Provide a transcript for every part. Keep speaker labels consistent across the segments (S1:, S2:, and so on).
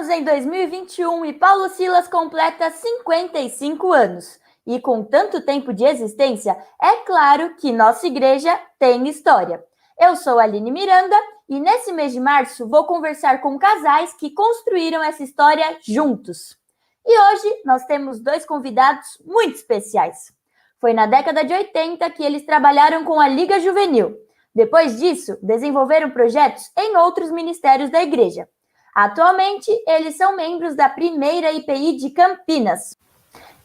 S1: Estamos em 2021 e Paulo Silas completa 55 anos. E com tanto tempo de existência, é claro que nossa igreja tem história. Eu sou a Aline Miranda e nesse mês de março vou conversar com casais que construíram essa história juntos. E hoje nós temos dois convidados muito especiais. Foi na década de 80 que eles trabalharam com a Liga Juvenil. Depois disso, desenvolveram projetos em outros ministérios da igreja. Atualmente, eles são membros da primeira IPI de Campinas.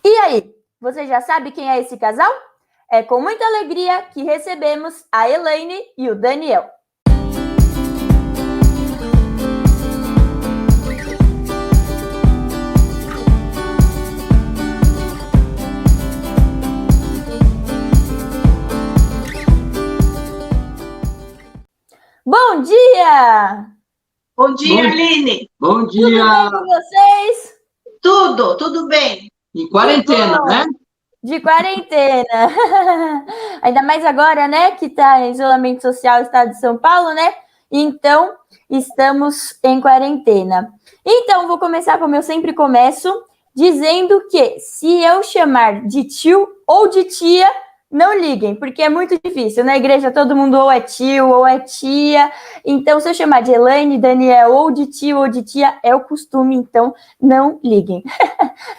S1: E aí, você já sabe quem é esse casal? É com muita alegria que recebemos a Elaine e o Daniel. Bom dia!
S2: Bom dia, Aline!
S3: Bom dia!
S1: Tudo bem com vocês?
S2: Tudo bem.
S3: Em quarentena, né?
S1: De quarentena. Ainda mais agora, né, que está em isolamento social no estado de São Paulo, né? Então, estamos em quarentena. Então, vou começar como eu sempre começo, dizendo que se eu chamar de tio ou de tia, não liguem, porque é muito difícil. Na igreja todo mundo ou é tio ou é tia. Então, se eu chamar de Elaine, Daniel, ou de tio ou de tia, é o costume, então não liguem.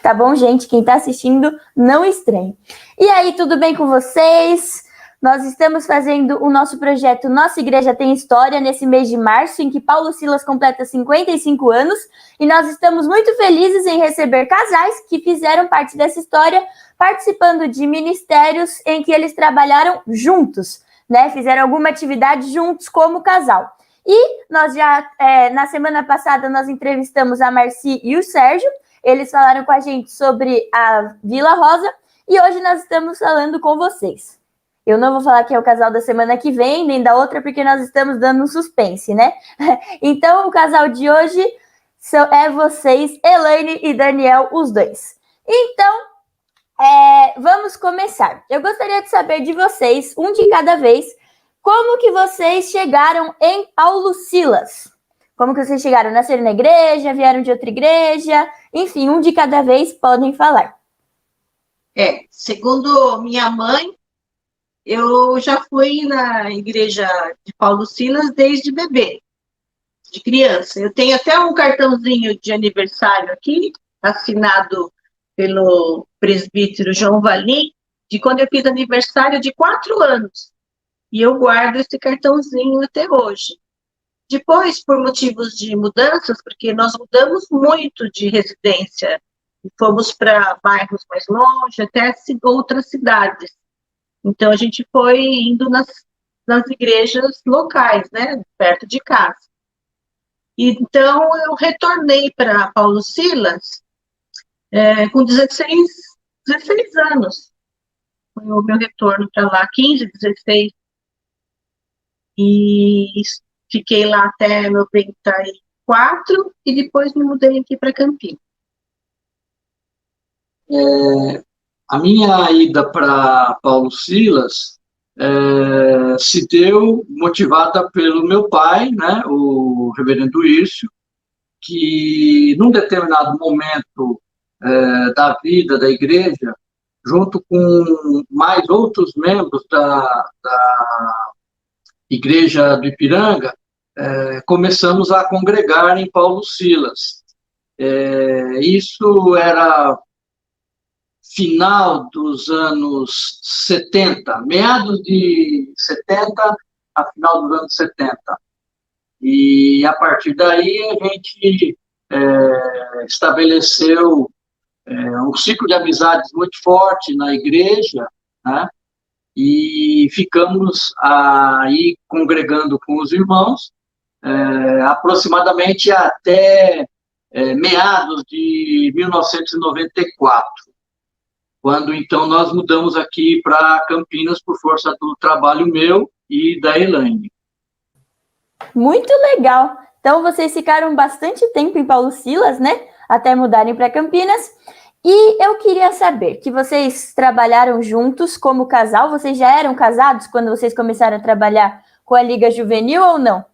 S1: Tá bom, gente? Quem tá assistindo, não estranhe. E aí, tudo bem com vocês? Nós estamos fazendo o nosso projeto Nossa Igreja Tem História nesse mês de março, em que Paulo Silas completa 55 anos, e nós estamos muito felizes em receber casais que fizeram parte dessa história, participando de ministérios em que eles trabalharam juntos, né? Fizeram alguma atividade juntos como casal. E nós já, na semana passada, nós entrevistamos a Marci e o Sérgio. Eles falaram com a gente sobre a Vila Rosa e hoje nós estamos falando com vocês. Eu não vou falar que é o casal da semana que vem, nem da outra, porque nós estamos dando um suspense, né? Então, o casal de hoje é vocês, Elaine e Daniel, os dois. Então, vamos começar. Eu gostaria de saber de vocês, um de cada vez, como que vocês chegaram em Paulo Silas? Como que vocês chegaram? Nasceram na igreja, vieram de outra igreja? Enfim, um de cada vez podem falar.
S2: Segundo minha mãe, eu já fui na igreja de Paulo Silas desde bebê, de criança. Eu tenho até um cartãozinho de aniversário aqui, assinado pelo presbítero João Valim, de quando eu fiz aniversário de 4 anos. E eu guardo esse cartãozinho até hoje. Depois, por motivos de mudanças, porque nós mudamos muito de residência, fomos para bairros mais longe, até outras cidades. Então, a gente foi indo nas igrejas locais, né, perto de casa. Então, eu retornei para Paulo Silas com 16 anos. Foi o meu retorno para lá, 15, 16. E fiquei lá até 94 e depois me mudei aqui para Campinas.
S3: A minha ida para Paulo Silas se deu motivada pelo meu pai, né, o reverendo Írcio, que num determinado momento da vida da igreja, junto com mais outros membros da igreja do Ipiranga, começamos a congregar em Paulo Silas. Isso era final dos anos 70, meados de 70 a final dos anos 70. E a partir daí a gente estabeleceu um ciclo de amizades muito forte na igreja, né? E ficamos aí congregando com os irmãos aproximadamente até meados de 1994, quando então nós mudamos aqui para Campinas por força do trabalho meu e da Elaine.
S1: Muito legal! Então vocês ficaram bastante tempo em Paulo Silas, né? Até mudarem para Campinas. E eu queria saber que vocês trabalharam juntos como casal. Vocês já eram casados quando vocês começaram a trabalhar com a Liga Juvenil ou não?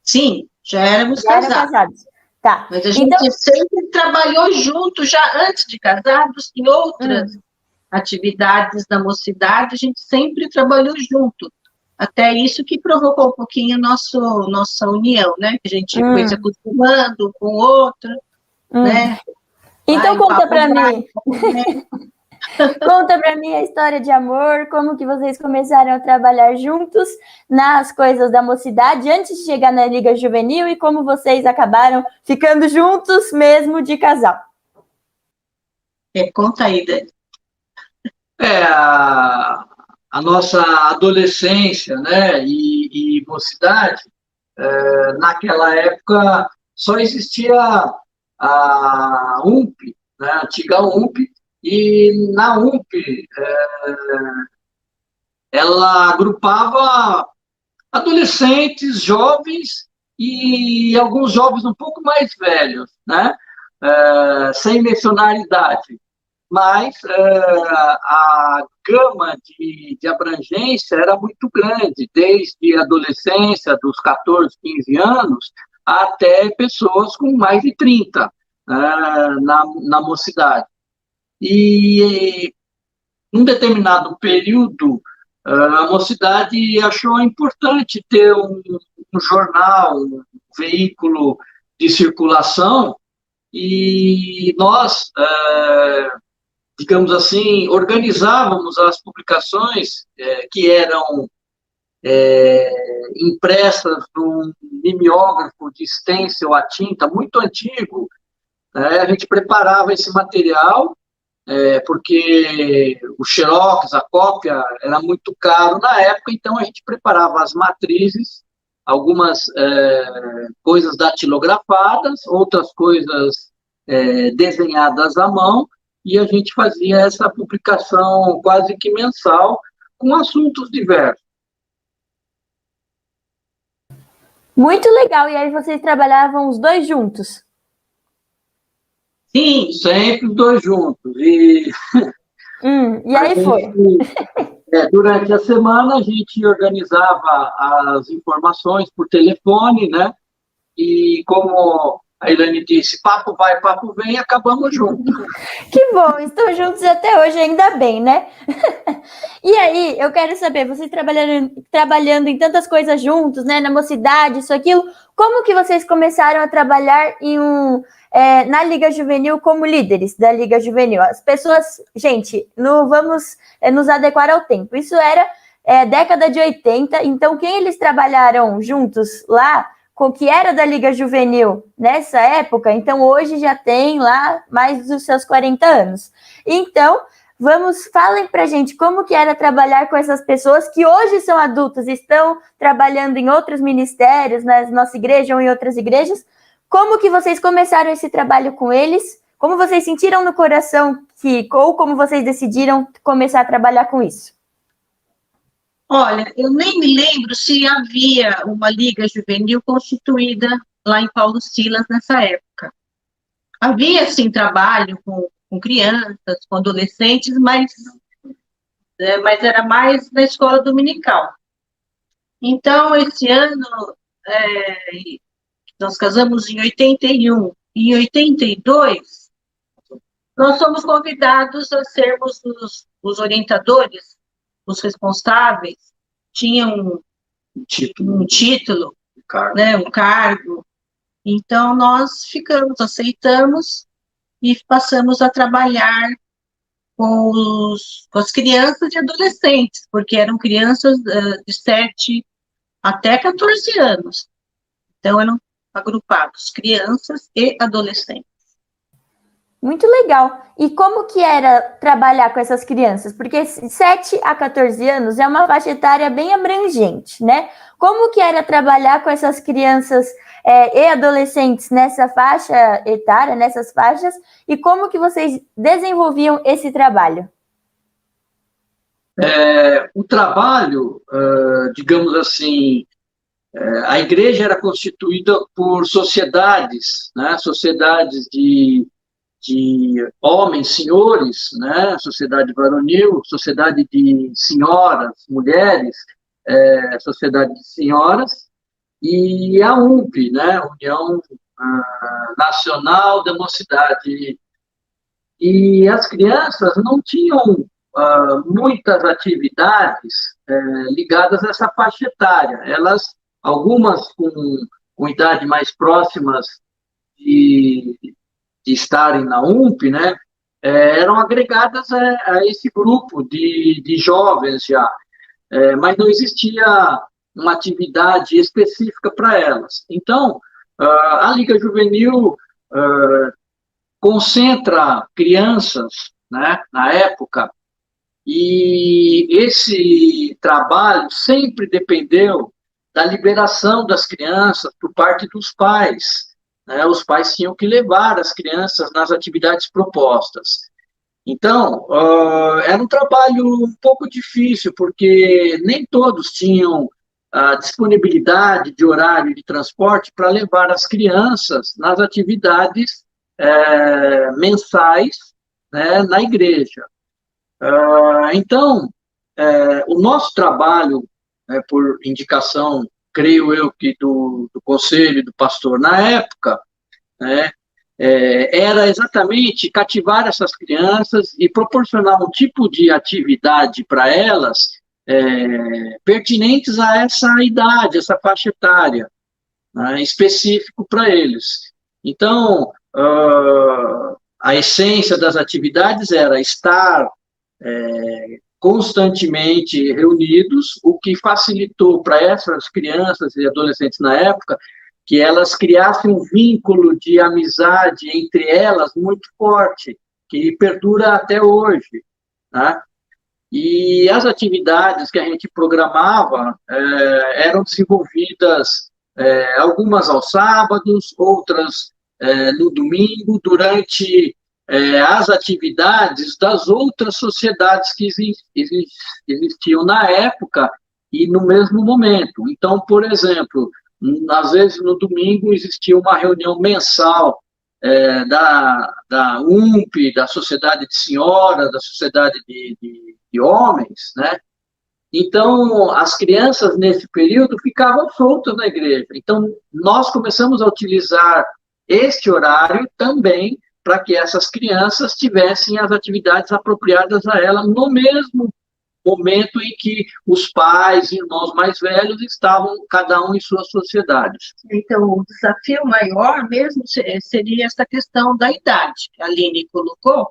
S2: Sim, já éramos casados.
S1: Tá.
S2: Mas a gente sempre trabalhou junto, já antes de casados, em outras atividades da mocidade, a gente sempre trabalhou junto. Até isso que provocou um pouquinho nossa união, né? Que a gente foi se acostumando com o outro, né?
S1: Então conta para mim. Conta para mim a história de amor, como que vocês começaram a trabalhar juntos nas coisas da mocidade antes de chegar na Liga Juvenil e como vocês acabaram ficando juntos mesmo de casal.
S2: Conta aí, Dani.
S3: A nossa adolescência, né, e mocidade, naquela época só existia a UMP, né, a antiga UMP, e na UMP ela agrupava adolescentes, jovens e alguns jovens um pouco mais velhos, né, sem mencionar idade. Mas a gama de abrangência era muito grande, desde a adolescência, dos 14, 15 anos, até pessoas com mais de 30 na mocidade. E, num determinado período, a mocidade achou importante ter um jornal, um veículo de circulação, e nós, digamos assim, organizávamos as publicações que eram impressas num mimeógrafo de stencil a tinta muito antigo. A gente preparava esse material, porque o xerox, a cópia, era muito caro na época, então a gente preparava as matrizes, algumas coisas datilografadas, outras coisas desenhadas à mão, e a gente fazia essa publicação quase que mensal, com assuntos diversos.
S1: Muito legal. E aí vocês trabalhavam os dois juntos?
S3: Sim, sempre os dois juntos. E
S1: aí foi?
S3: Durante a semana, a gente organizava as informações por telefone, né? E como a Elaine disse, papo vai, papo vem, acabamos juntos.
S1: Que bom, estão juntos até hoje, ainda bem, né? E aí, eu quero saber, vocês trabalhando em tantas coisas juntos, né, na mocidade, isso, aquilo, como que vocês começaram a trabalhar na Liga Juvenil como líderes da Liga Juvenil? As pessoas, gente, não vamos nos adequar ao tempo, isso era década de 80, então quem eles trabalharam juntos lá, com que era da Liga Juvenil nessa época, então hoje já tem lá mais dos seus 40 anos. Então, falem pra gente como que era trabalhar com essas pessoas que hoje são adultas, estão trabalhando em outros ministérios, na nossa igreja ou em outras igrejas. Como que vocês começaram esse trabalho com eles? Como vocês sentiram no coração ou como vocês decidiram começar a trabalhar com isso?
S2: Olha, eu nem me lembro se havia uma liga juvenil constituída lá em Paulo Silas nessa época. Havia, sim, trabalho com crianças, com adolescentes, mas era mais na escola dominical. Então, esse ano, nós casamos em 81, e em 82, nós somos convidados a sermos os orientadores, os responsáveis, tinham um título, né, um cargo. Então, nós aceitamos e passamos a trabalhar com as crianças e adolescentes, porque eram crianças de 7 até 14 anos. Então, eram agrupados crianças e adolescentes.
S1: Muito legal. E como que era trabalhar com essas crianças? Porque 7 a 14 anos é uma faixa etária bem abrangente, né? Como que era trabalhar com essas crianças e adolescentes nessa faixa etária, nessas faixas? E como que vocês desenvolviam esse trabalho?
S3: O trabalho, digamos assim, a igreja era constituída por sociedades, né? Sociedades de homens, senhores, né? Sociedade varonil, sociedade de senhoras, mulheres, sociedade de senhoras, e a UMP, né? União Nacional da Mocidade. E as crianças não tinham muitas atividades ligadas a essa faixa etária. Algumas com idade mais próximas de estarem na UMP, né, eram agregadas a esse grupo de jovens já, mas não existia uma atividade específica para elas. Então, a Liga Juvenil concentra crianças, né, na época, e esse trabalho sempre dependeu da liberação das crianças por parte dos pais, né? Os pais tinham que levar as crianças nas atividades propostas. Então, era um trabalho um pouco difícil, porque nem todos tinham a disponibilidade de horário de transporte para levar as crianças nas atividades mensais, né, na igreja. Então, o nosso trabalho, por indicação, creio eu, que do conselho, do pastor na época, né, era exatamente cativar essas crianças e proporcionar um tipo de atividade para elas pertinentes a essa idade, essa faixa etária, né, específico para eles. Então, a essência das atividades era estar constantemente reunidos, o que facilitou para essas crianças e adolescentes na época que elas criassem um vínculo de amizade entre elas muito forte, que perdura até hoje, né? E as atividades que a gente programava eram desenvolvidas, algumas aos sábados, outras no domingo, durante as atividades das outras sociedades que existiam na época e no mesmo momento. Então, por exemplo, às vezes no domingo existia uma reunião mensal da UMP, da Sociedade de Senhoras, da Sociedade de Homens, né? Então, as crianças nesse período ficavam soltas na igreja. Então, nós começamos a utilizar este horário também para que essas crianças tivessem as atividades apropriadas a ela no mesmo momento em que os pais e irmãos mais velhos estavam, cada um em suas sociedades.
S2: Então, o desafio maior mesmo seria essa questão da idade, que a Aline colocou.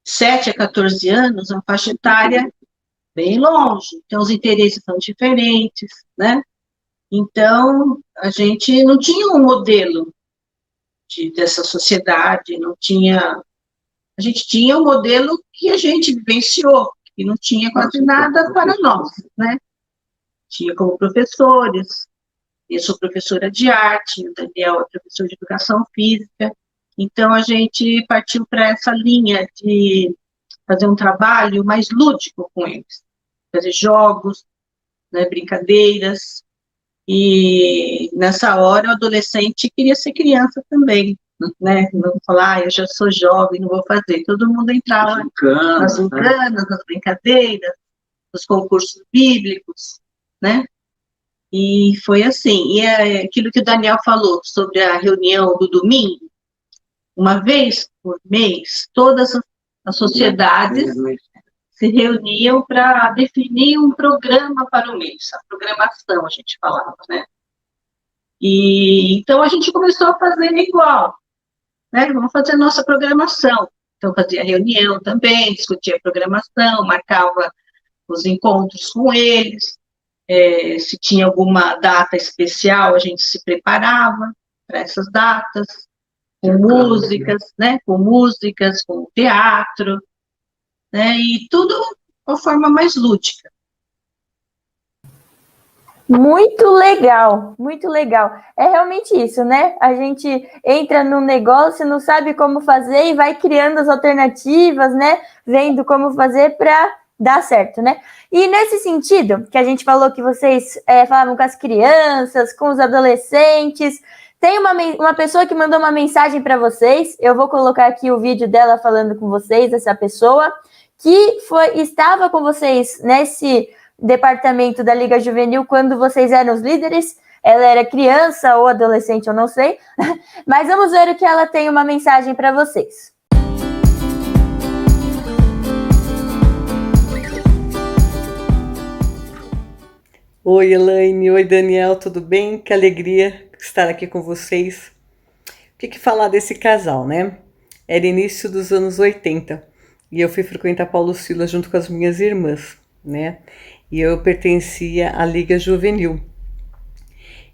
S2: 7 a 14 anos, uma faixa etária bem longe, então os interesses são diferentes, né? Então, a gente não tinha um modelo dessa sociedade, não tinha... A gente tinha um modelo que a gente vivenciou, e não tinha quase nada para nós, né? Tinha como professores, eu sou professora de arte, o Daniel é professor de educação física, então a gente partiu para essa linha de fazer um trabalho mais lúdico com eles, fazer jogos, né, brincadeiras, e nessa hora o adolescente queria ser criança também, né? Não falar, eu já sou jovem, não vou fazer. Todo mundo entrava nas gincanas, nas brincadeiras, nos concursos bíblicos, né? E foi assim. E é aquilo que o Daniel falou sobre a reunião do domingo, uma vez por mês, todas as sociedades se reuniam para definir um programa para o mês, a programação, a gente falava, né? E então a gente começou a fazer igual, né? Vamos fazer a nossa programação. Então fazia reunião também, discutia a programação, marcava os encontros com eles, se tinha alguma data especial, a gente se preparava para essas datas, com músicas, né? Com músicas, com teatro, né? E tudo de uma forma mais lúdica.
S1: Muito legal, muito legal. É realmente isso, né? A gente entra no negócio, não sabe como fazer e vai criando as alternativas, né? Vendo como fazer para dar certo, né? E nesse sentido, que a gente falou que vocês falavam com as crianças, com os adolescentes, tem uma pessoa que mandou uma mensagem para vocês, eu vou colocar aqui o vídeo dela falando com vocês, essa pessoa, que estava com vocês nesse departamento da Liga Juvenil quando vocês eram os líderes. ela era criança ou adolescente, eu não sei, mas vamos ver o que ela tem uma mensagem para vocês.
S4: Oi, Elaine. Oi, Daniel. Tudo bem? Que alegria estar aqui com vocês. O que falar desse casal, né? Era início dos anos 80 e eu fui frequentar Paulo Silas junto com as minhas irmãs, né? E eu pertencia à Liga Juvenil.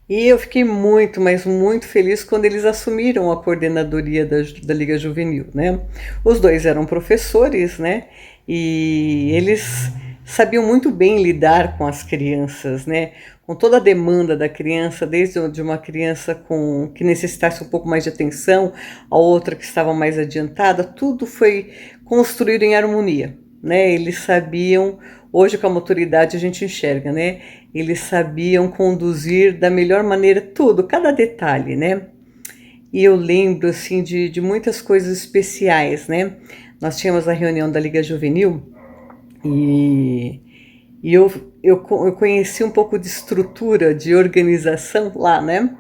S4: E eu fiquei muito, mas muito feliz quando eles assumiram a coordenadoria da Liga Juvenil, né? Os dois eram professores, né? E eles sabiam muito bem lidar com as crianças, né? Com toda a demanda da criança, desde de uma criança que necessitasse um pouco mais de atenção, a outra que estava mais adiantada, tudo foi construído em harmonia, né? Eles sabiam, hoje com a maturidade a gente enxerga, né? Eles sabiam conduzir da melhor maneira tudo, cada detalhe, né? E eu lembro, assim, de muitas coisas especiais, né? Nós tínhamos a reunião da Liga Juvenil e eu conheci um pouco de estrutura, de organização lá, né?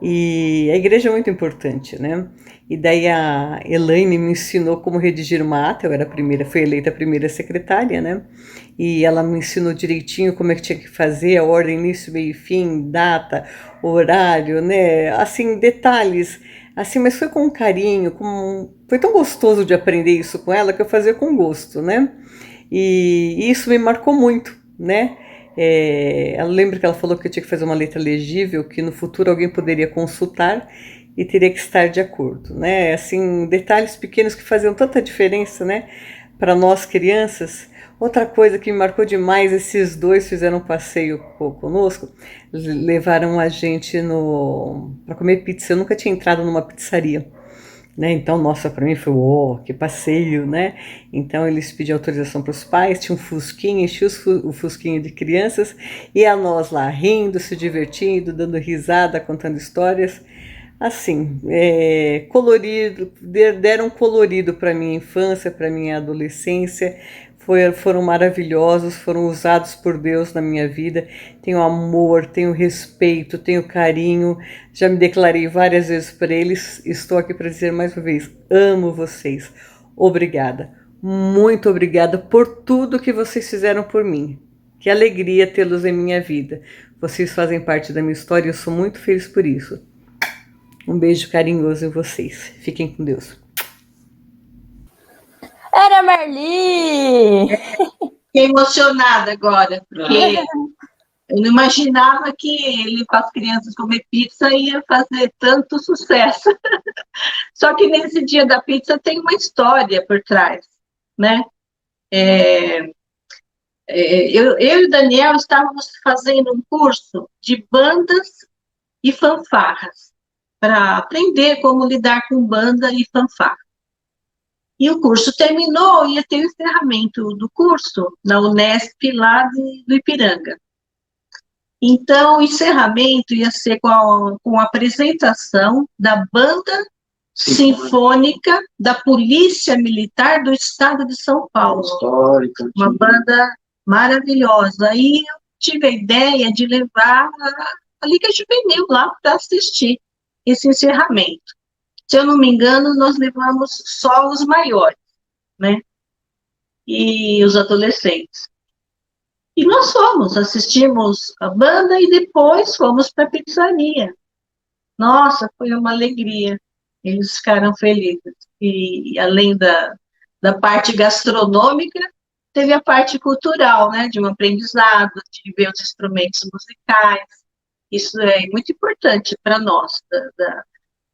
S4: E a igreja é muito importante, né? E daí a Elaine me ensinou como redigir uma ata, eu era fui eleita a primeira secretária, né? E ela me ensinou direitinho como é que tinha que fazer, a ordem, início, meio e fim, data, horário, né? Assim, detalhes, assim, mas foi com carinho, foi tão gostoso de aprender isso com ela que eu fazia com gosto, né? E isso me marcou muito, né? Eu lembro que ela falou que eu tinha que fazer uma letra legível, que no futuro alguém poderia consultar e teria que estar de acordo, né? Assim, detalhes pequenos que faziam tanta diferença, né? Para nós crianças. Outra coisa que me marcou demais, esses dois fizeram um passeio conosco, levaram a gente para comer pizza. Eu nunca tinha entrado numa pizzaria, né? Então, nossa, para mim foi, que passeio, né? Então, eles pediam autorização para os pais, tinha um fusquinha, enchia o fusquinho de crianças, e a nós lá rindo, se divertindo, dando risada, contando histórias. Assim, colorido, deram colorido para minha infância, para minha adolescência, foram maravilhosos, foram usados por Deus na minha vida. Tenho amor, tenho respeito, tenho carinho, já me declarei várias vezes para eles, estou aqui para dizer mais uma vez, amo vocês, obrigada, muito obrigada por tudo que vocês fizeram por mim, que alegria tê-los em minha vida, vocês fazem parte da minha história e eu sou muito feliz por isso. Um beijo carinhoso em vocês. Fiquem com Deus.
S1: Era Marli!
S2: Fiquei emocionada agora, porque eu não imaginava que ele, com as crianças comer pizza, ia fazer tanto sucesso. Só que nesse dia da pizza tem uma história por trás, né? Eu e o Daniel estávamos fazendo um curso de bandas e fanfarras, para aprender como lidar com banda e fanfarra. E o curso terminou, ia ter o encerramento do curso na Unesp, lá do Ipiranga. Então, o encerramento ia ser com a apresentação da Banda Sinfônica da Polícia Militar do Estado de São Paulo.
S3: Histórica.
S2: Uma banda maravilhosa. Aí eu tive a ideia de levar a Liga Juvenil lá para assistir esse encerramento. Se eu não me engano, nós levamos só os maiores, né? E os adolescentes. E nós assistimos a banda e depois fomos para a pizzaria. Nossa, foi uma alegria. Eles ficaram felizes. E além da parte gastronômica, teve a parte cultural, né? De um aprendizado, de ver os instrumentos musicais. Isso é muito importante para nós,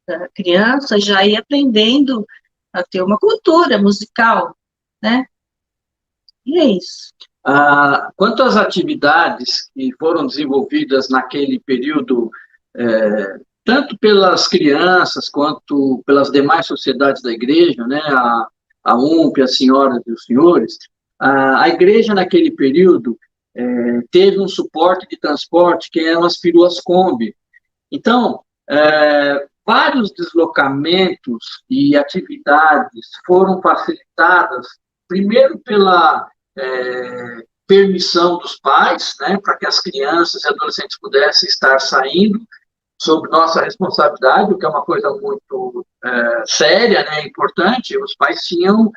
S2: da criança já ir aprendendo a ter uma cultura musical, né? E é isso.
S3: Quanto às atividades que foram desenvolvidas naquele período, tanto pelas crianças quanto pelas demais sociedades da igreja, né, a UMP, as senhoras e os senhores, a igreja naquele período teve um suporte de transporte que eram as peruas Kombi. Então, vários deslocamentos e atividades foram facilitadas, primeiro permissão dos pais, né, para que as crianças e adolescentes pudessem estar saindo sob nossa responsabilidade, o que é uma coisa muito séria, né, importante. Os pais tinham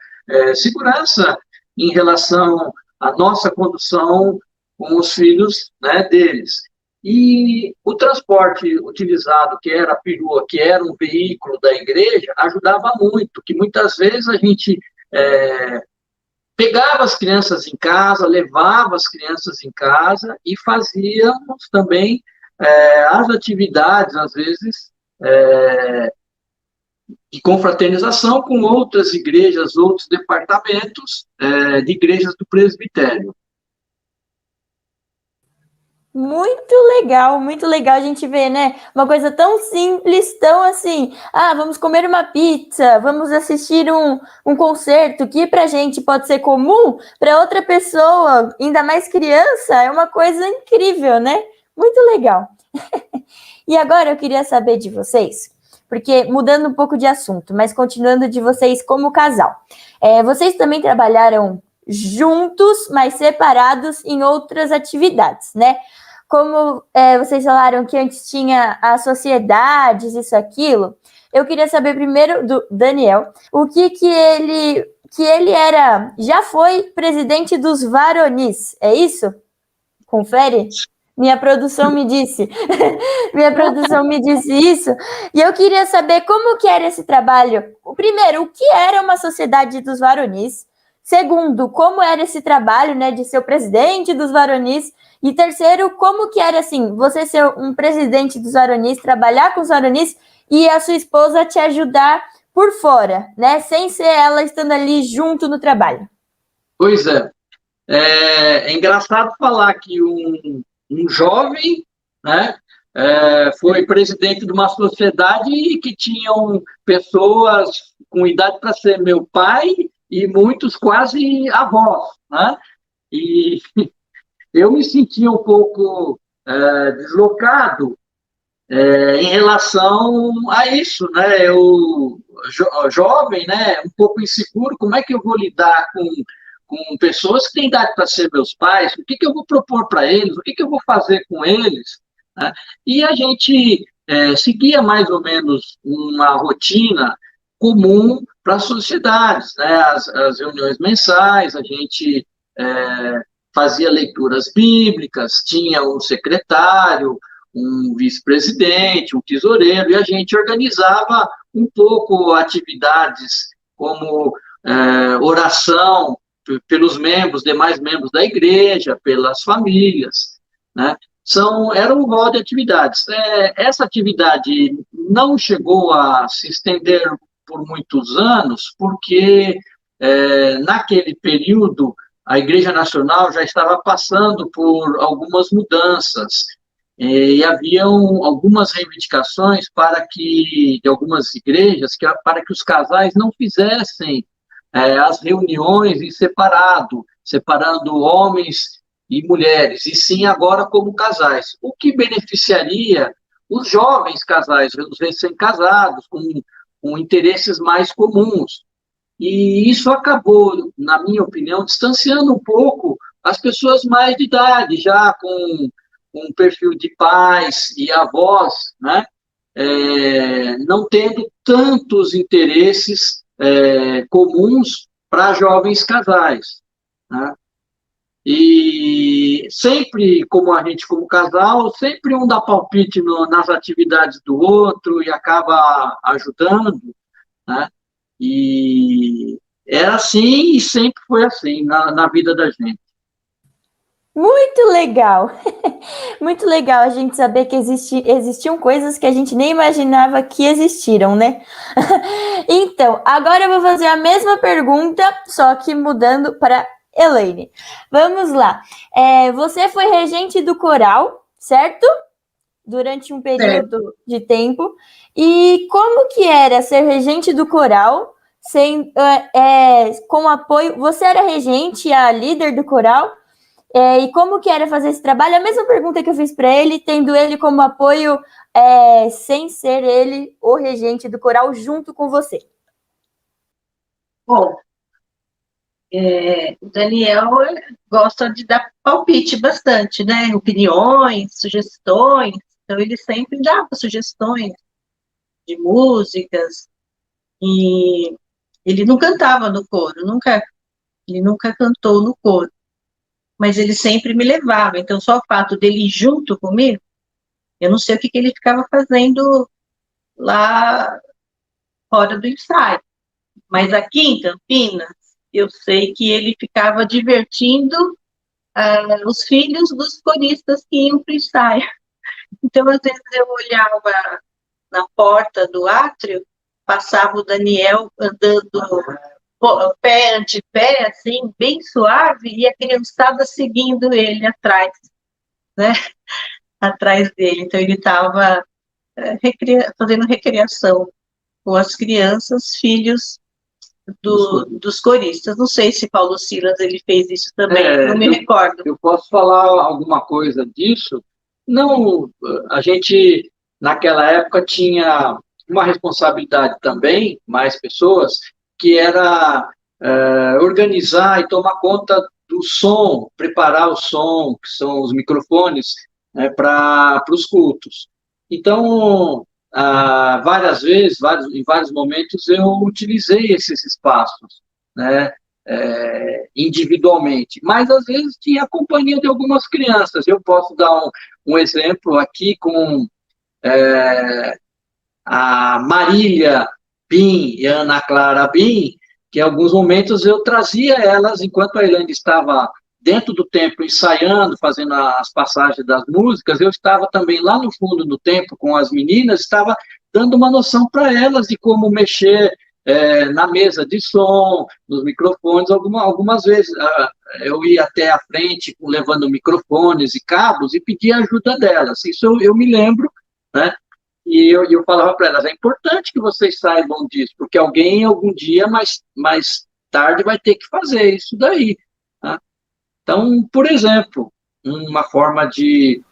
S3: segurança em relação à nossa condução com os filhos, né, deles. E o transporte utilizado, que era a perua, que era um veículo da igreja, ajudava muito, que muitas vezes a gente pegava as crianças em casa, levava as crianças em casa e fazíamos também as atividades, às vezes, de confraternização com outras igrejas, outros departamentos de igrejas do presbitério.
S1: Muito legal a gente ver, né? Uma coisa tão simples, tão assim, vamos comer uma pizza, vamos assistir um concerto, que pra gente pode ser comum, para outra pessoa, ainda mais criança, é uma coisa incrível, né? Muito legal. E agora eu queria saber de vocês, porque mudando um pouco de assunto, mas continuando de vocês como casal. Vocês também trabalharam juntos, mas separados em outras atividades, né? Como vocês falaram que antes tinha as sociedades, isso, aquilo, eu queria saber primeiro do Daniel, o que ele era, já foi presidente dos Varonis, é isso? Confere? Minha produção me disse. Minha produção me disse isso. E eu queria saber como que era esse trabalho. Primeiro, o que era uma sociedade dos Varonis? Segundo, como era esse trabalho, né, de ser o presidente dos Varonis? E terceiro, como que era, assim, você ser um presidente dos Varonis, trabalhar com os Varonis e a sua esposa te ajudar por fora, né, sem ser ela estando ali junto no trabalho?
S3: Pois é. É engraçado falar que um jovem, né, foi presidente de uma sociedade que tinham pessoas com idade para ser meu pai e muitos quase avós, né? E eu me sentia um pouco deslocado em relação a isso, né? Eu, jovem, né, um pouco inseguro, como é que eu vou lidar com pessoas que têm idade para ser meus pais? O que eu vou propor para eles? O que eu vou fazer com eles? Né? E a gente seguia mais ou menos uma rotina comum para as sociedades, né? As reuniões mensais, a gente fazia leituras bíblicas, tinha um secretário, um vice-presidente, um tesoureiro, e a gente organizava um pouco atividades como oração pelos membros, demais membros da igreja, pelas famílias, né? Era um rol de atividades. Essa atividade não chegou a se estender por muitos anos, porque naquele período a Igreja Nacional já estava passando por algumas mudanças, e haviam algumas reivindicações de algumas igrejas, para que os casais não fizessem as reuniões em separado, separando homens e mulheres, e sim agora como casais, o que beneficiaria os jovens casais, os recém-casados, com interesses mais comuns. E isso acabou, na minha opinião, distanciando um pouco as pessoas mais de idade, já com um perfil de pais e avós, né? Não tendo tantos interesses comuns para jovens casais, né? E sempre, como a gente, como casal, sempre um dá palpite nas atividades do outro e acaba ajudando, né? E era assim e sempre foi assim na vida da gente.
S1: Muito legal. Muito legal a gente saber que existiam coisas que a gente nem imaginava que existiram, né? Então, agora eu vou fazer a mesma pergunta, só que mudando para Elaine. Vamos lá. Você foi regente do coral, certo? Durante um período de tempo. E como que era ser regente do coral, com apoio? Você era regente, a líder do coral? E como que era fazer esse trabalho? A mesma pergunta que eu fiz para ele, tendo ele como apoio, sem ser ele o regente do coral junto com você.
S2: Bom, O Daniel gosta de dar palpite bastante, né? Opiniões, sugestões. Então, ele sempre dava sugestões de músicas. E ele não cantava no coro, ele nunca cantou no coro. Mas ele sempre me levava. Então, só o fato dele ir junto comigo, eu não sei o que ele ficava fazendo lá fora do ensaio. Mas aqui em Campinas, eu sei que ele ficava divertindo os filhos dos coristas que iam para o ensaio. Então, às vezes, eu olhava na porta do átrio, passava o Daniel andando pé ante pé, assim, bem suave, e a criançada seguindo ele atrás, né? Atrás dele. Então, ele estava fazendo recreação com as crianças, filhos dos coristas. Não sei se Paulo Silas ele fez isso também, não me recordo.
S3: Eu posso falar alguma coisa disso? Não, a gente, naquela época, tinha uma responsabilidade também, mais pessoas, que era organizar e tomar conta do som, preparar o som, que são os microfones, né, para os cultos. Então, várias vezes, em vários momentos, eu utilizei esses espaços, né, individualmente, mas às vezes tinha a companhia de algumas crianças. Eu posso dar um exemplo aqui com a Marília Bin e a Ana Clara Bin, que em alguns momentos eu trazia elas, enquanto a Elaine estava dentro do templo ensaiando, fazendo as passagens das músicas, eu estava também lá no fundo do templo com as meninas, estava dando uma noção para elas de como mexer na mesa de som, nos microfones. Algumas vezes eu ia até a frente levando microfones e cabos e pedia ajuda delas. Isso eu me lembro, né? E eu falava para elas, é importante que vocês saibam disso, porque alguém algum dia mais tarde vai ter que fazer isso daí. Tá? Então, por exemplo, uma forma de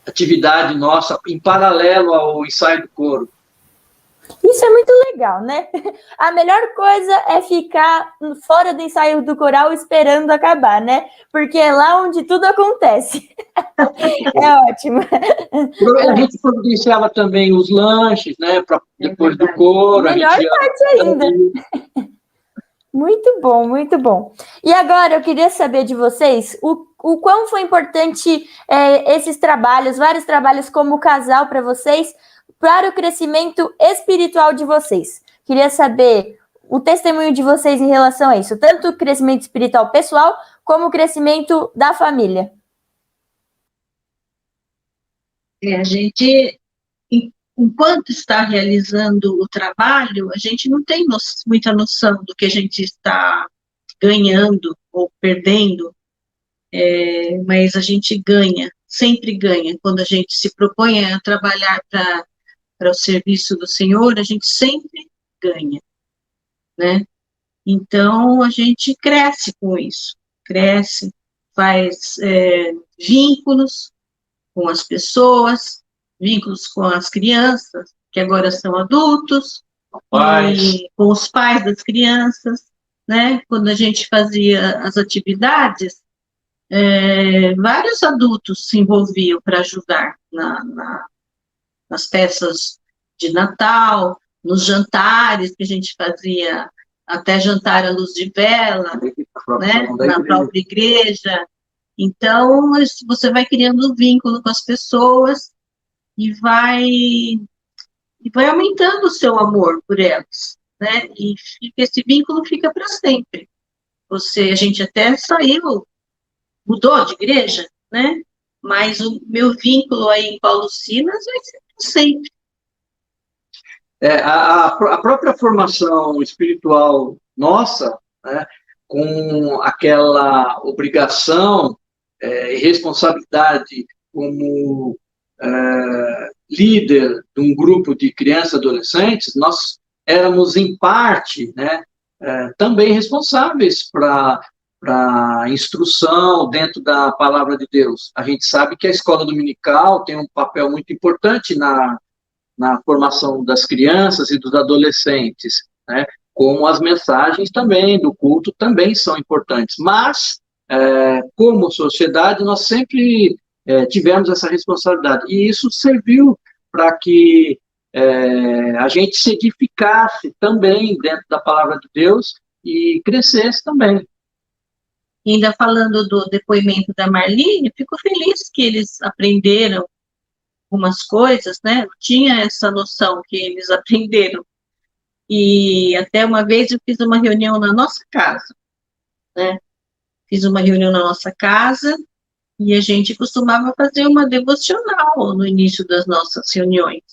S3: atividade nossa em paralelo ao ensaio do coro.
S1: Isso é muito legal, né? A melhor coisa é ficar fora do ensaio do coral esperando acabar, né? Porque é lá onde tudo acontece. É ótimo.
S3: A gente providenciava também os lanches, né? Depois do coro.
S1: Melhor parte ainda. Muito bom, muito bom. E agora eu queria saber de vocês o quão foi importante esses trabalhos, vários trabalhos como casal para vocês, para o crescimento espiritual de vocês. Queria saber o testemunho de vocês em relação a isso, tanto o crescimento espiritual pessoal, como o crescimento da família.
S2: A gente, enquanto está realizando o trabalho, a gente não tem muita noção do que a gente está ganhando ou perdendo, mas a gente ganha, sempre ganha. Quando a gente se propõe a trabalhar para o serviço do Senhor, a gente sempre ganha, né? Então, a gente cresce com isso, cresce, faz vínculos com as pessoas, vínculos com as crianças, que agora são adultos, e com os pais das crianças, né? Quando a gente fazia as atividades, vários adultos se envolviam para ajudar nas festas de Natal, nos jantares que a gente fazia, até jantar à luz de vela, né, na própria igreja. Então, você vai criando um vínculo com as pessoas e vai aumentando o seu amor por elas, né, e esse vínculo fica para sempre. A gente até mudou de igreja, né, mas o meu vínculo aí em Paulo Silas vai ser para sempre.
S3: A própria formação espiritual nossa, né, com aquela obrigação e responsabilidade como líder de um grupo de crianças e adolescentes, nós éramos, em parte, né, também responsáveis para a instrução dentro da palavra de Deus. A gente sabe que a escola dominical tem um papel muito importante na formação das crianças e dos adolescentes, né? como as mensagens também do culto também são importantes. Mas, como sociedade, nós sempre tivemos essa responsabilidade. E isso serviu para que a gente se edificasse também dentro da palavra de Deus e crescesse também.
S2: Ainda falando do depoimento da Marlene, fico feliz que eles aprenderam algumas coisas, né? Eu tinha essa noção que eles aprenderam. E até uma vez eu fiz uma reunião na nossa casa, né? Fiz uma reunião na nossa casa e a gente costumava fazer uma devocional no início das nossas reuniões.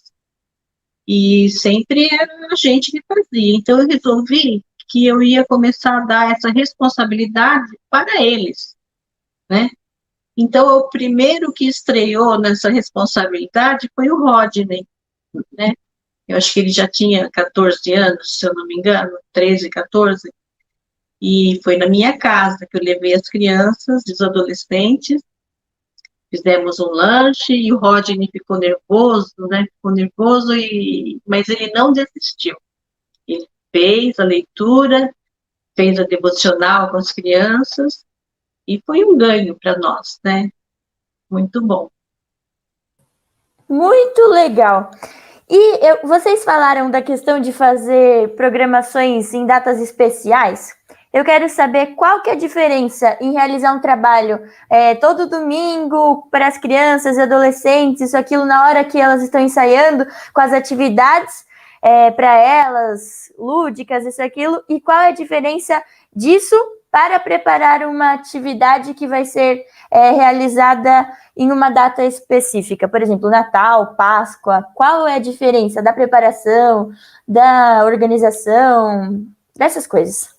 S2: E sempre era a gente que fazia. Então eu resolvi que eu ia começar a dar essa responsabilidade para eles, né? Então o primeiro que estreou nessa responsabilidade foi o Rodney, né? Eu acho que ele já tinha 14 anos, se eu não me engano, 13, 14, e foi na minha casa que eu levei as crianças, os adolescentes, fizemos um lanche, e o Rodney ficou nervoso, né, mas ele não desistiu. Ele fez a leitura, fez a devocional com as crianças, e foi um ganho para nós, né, muito bom.
S1: Muito legal. E vocês falaram da questão de fazer programações em datas especiais. Eu quero saber qual que é a diferença em realizar um trabalho todo domingo para as crianças e adolescentes, isso, aquilo, na hora que elas estão ensaiando, com as atividades para elas, lúdicas, isso, aquilo, e qual é a diferença disso para preparar uma atividade que vai ser realizada em uma data específica, por exemplo, Natal, Páscoa. Qual é a diferença da preparação, da organização, dessas coisas?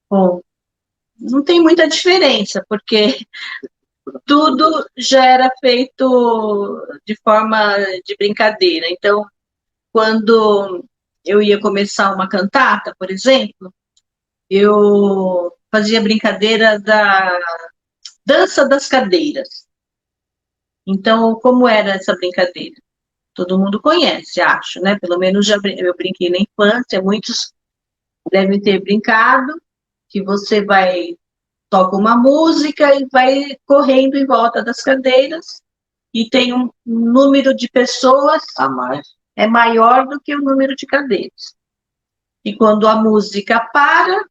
S2: Bom, não tem muita diferença, porque tudo já era feito de forma de brincadeira. Então, quando eu ia começar uma cantata, por exemplo, eu fazia brincadeira da dança das cadeiras. Então, como era essa brincadeira? Todo mundo conhece, acho, né? Pelo menos eu brinquei na infância, muitos devem ter brincado, que você toca uma música e vai correndo em volta das cadeiras, e tem um número de pessoas
S3: A mais.
S2: É maior do que o número de cadeiras. E quando a música para,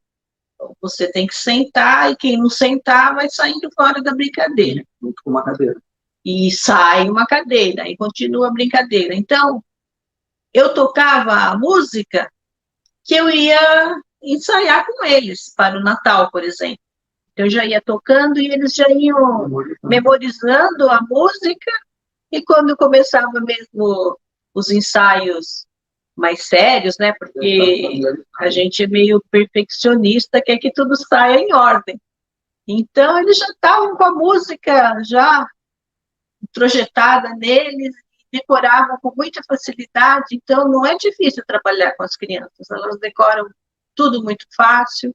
S2: você tem que sentar, e quem não sentar vai saindo fora da brincadeira.
S3: Junto com uma cadeira.
S2: E sai uma cadeira, e continua a brincadeira. Então, eu tocava a música que eu ia ensaiar com eles para o Natal, por exemplo. Eu já ia tocando e eles já iam memorizando a música, e quando começava mesmo os ensaios mais sérios, né, porque a gente é meio perfeccionista, quer que tudo saia em ordem. Então, eles já estavam com a música já projetada neles, e decoravam com muita facilidade. Então, não é difícil trabalhar com as crianças, elas decoram tudo muito fácil,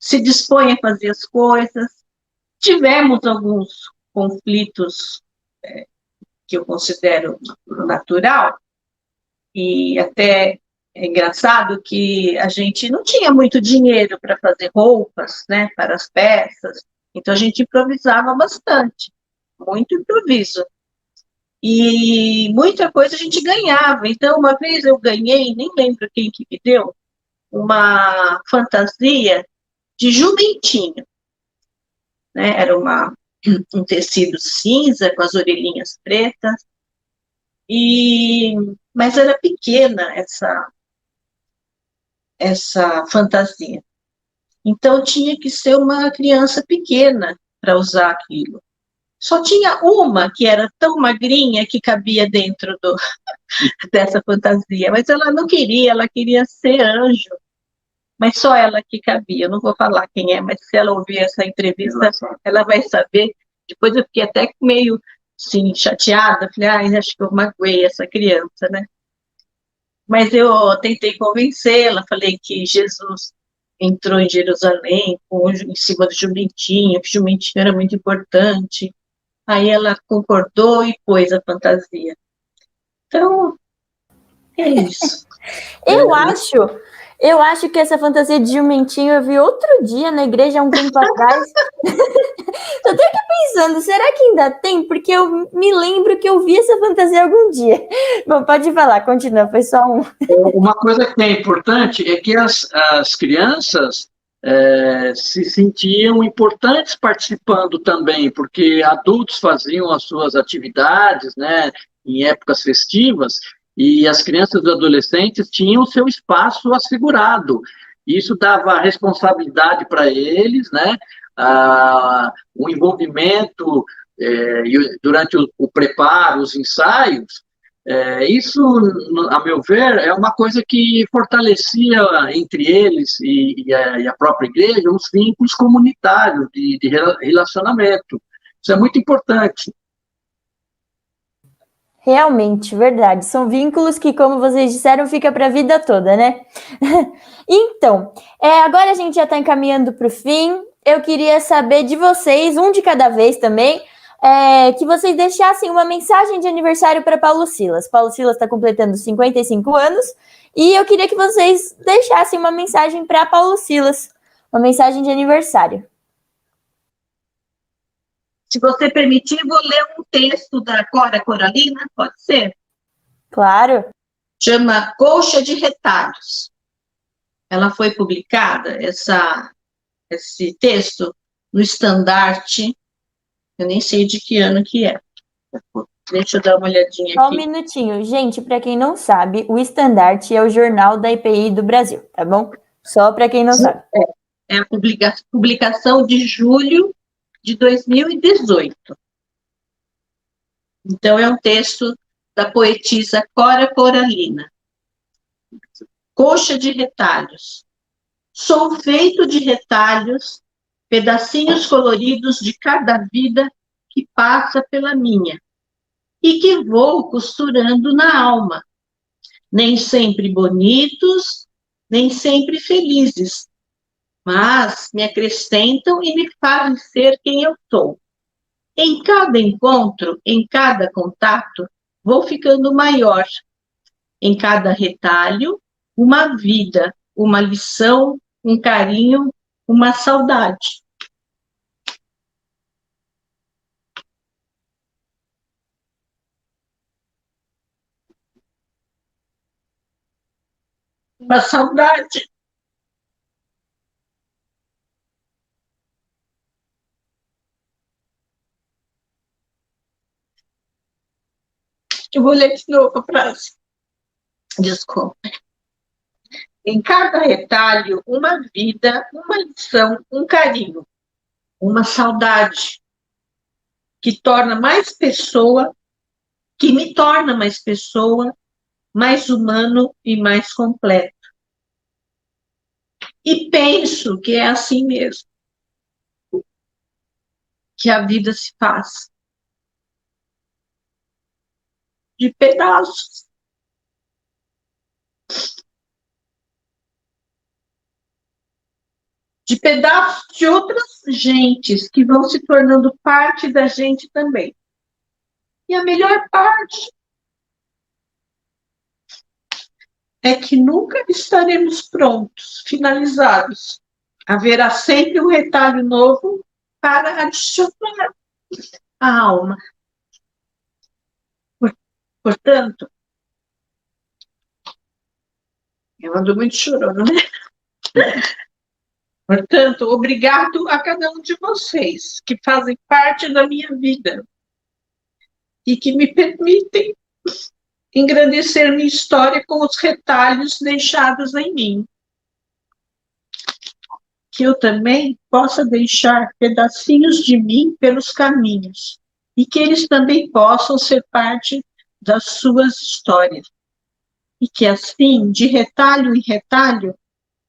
S2: se dispõem a fazer as coisas. Tivemos alguns conflitos que eu considero natural, e até é engraçado que a gente não tinha muito dinheiro para fazer roupas, né, para as peças, então a gente improvisava bastante, muito improviso. E muita coisa a gente ganhava. Então, uma vez eu ganhei, nem lembro quem que me deu, uma fantasia de jumentinho, né? Era um tecido cinza com as orelhinhas pretas, mas era pequena essa fantasia. Então, tinha que ser uma criança pequena para usar aquilo. Só tinha uma que era tão magrinha que cabia dentro dessa fantasia, mas ela não queria, ela queria ser anjo, mas só ela que cabia. Eu não vou falar quem é, mas se ela ouvir essa entrevista, ela vai saber. Depois eu fiquei até meio, assim, chateada, falei, acho que eu magoei essa criança, né? Mas eu tentei convencê-la, falei que Jesus entrou em Jerusalém em cima do jumentinho, que o jumentinho era muito importante. Aí ela concordou e pôs a fantasia. Então, é isso.
S1: Eu acho que essa fantasia de jumentinho eu vi outro dia na igreja há um tempo atrás. Tô até aqui pensando, será que ainda tem? Porque eu me lembro que eu vi essa fantasia algum dia. Bom, pode falar, continua, foi só um.
S3: Uma coisa que é importante é que as crianças se sentiam importantes participando também, porque adultos faziam as suas atividades, né, em épocas festivas, e as crianças e adolescentes tinham o seu espaço assegurado. Isso dava responsabilidade para eles, né, o envolvimento durante o preparo, os ensaios. Isso, a meu ver, é uma coisa que fortalecia entre eles e a própria igreja os vínculos comunitários de relacionamento. Isso é muito importante.
S1: Realmente, verdade. São vínculos que, como vocês disseram, fica para a vida toda, né? Então, agora a gente já está encaminhando para o fim. Eu queria saber de vocês, um de cada vez também, que vocês deixassem uma mensagem de aniversário para Paulo Silas. Paulo Silas está completando 55 anos e eu queria que vocês deixassem uma mensagem para Paulo Silas, uma mensagem de aniversário.
S2: Se você permitir, vou ler um texto da Cora Coralina, pode ser?
S1: Claro.
S2: Chama Colcha de Retalhos. Ela foi publicada, esse texto, no Estandarte, eu nem sei de que ano que é. Deixa eu dar uma olhadinha aqui.
S1: Só um minutinho. Gente, para quem não sabe, o Estandarte é o jornal da IPI do Brasil, tá bom? Só para quem não sabe.
S2: É a publicação de julho de 2018. Então, é um texto da poetisa Cora Coralina. Colcha de retalhos. Sou feito de retalhos, pedacinhos coloridos de cada vida que passa pela minha, e que vou costurando na alma. Nem sempre bonitos, nem sempre felizes, mas me acrescentam e me fazem ser quem eu sou. Em cada encontro, em cada contato, vou ficando maior. Em cada retalho, uma vida, uma lição, um carinho, uma saudade. Uma saudade. Eu vou ler de novo a frase. Desculpa. Em cada retalho, uma vida, uma lição, um carinho, uma saudade que torna mais pessoa, que me torna mais pessoa, mais humano e mais completo. E penso que é assim mesmo que a vida se faz. De pedaços. De pedaços de outras gentes que vão se tornando parte da gente também. E a melhor parte é que nunca estaremos prontos, finalizados. Haverá sempre um retalho novo para adicionar a alma. Portanto, eu ando muito chorando, né? Portanto, obrigado a cada um de vocês que fazem parte da minha vida e que me permitem engrandecer minha história com os retalhos deixados em mim. Que eu também possa deixar pedacinhos de mim pelos caminhos e que eles também possam ser parte das suas histórias. E que assim, de retalho em retalho,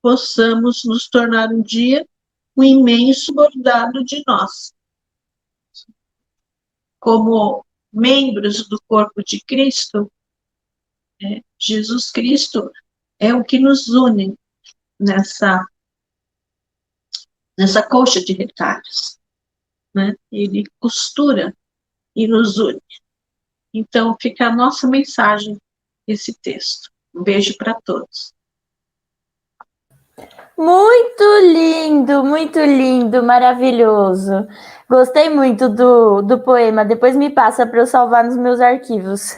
S2: possamos nos tornar um dia um imenso bordado de nós. Como membros do corpo de Cristo, Jesus Cristo é o que nos une nessa colcha de retalhos, né? Ele costura e nos une. Então, fica a nossa mensagem, esse texto. Um beijo para todos.
S1: Muito lindo, maravilhoso. Gostei muito do poema. Depois me passa para eu salvar nos meus arquivos.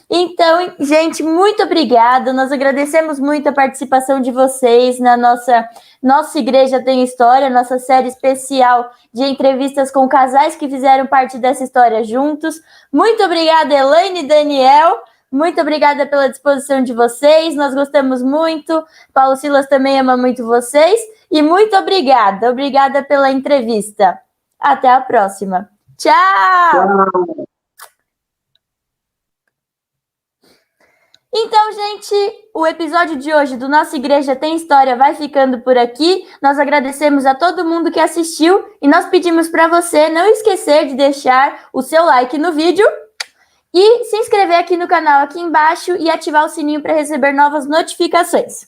S1: Então, gente, muito obrigada. Nós agradecemos muito a participação de vocês na nossa Igreja Tem História, nossa série especial de entrevistas com casais que fizeram parte dessa história juntos. Muito obrigada, Elaine e Daniel. Muito obrigada pela disposição de vocês. Nós gostamos muito. Paulo Silas também ama muito vocês. E muito obrigada. Obrigada pela entrevista. Até a próxima. Tchau!
S3: Tchau.
S1: Então, gente, o episódio de hoje do Nossa Igreja Tem História vai ficando por aqui. Nós agradecemos a todo mundo que assistiu e nós pedimos para você não esquecer de deixar o seu like no vídeo e se inscrever aqui no canal aqui embaixo e ativar o sininho para receber novas notificações.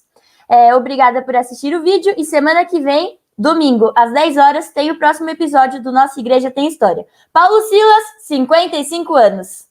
S1: Obrigada por assistir o vídeo e semana que vem, domingo, às 10 horas, tem o próximo episódio do Nossa Igreja Tem História. Paulo Silas, 55 anos.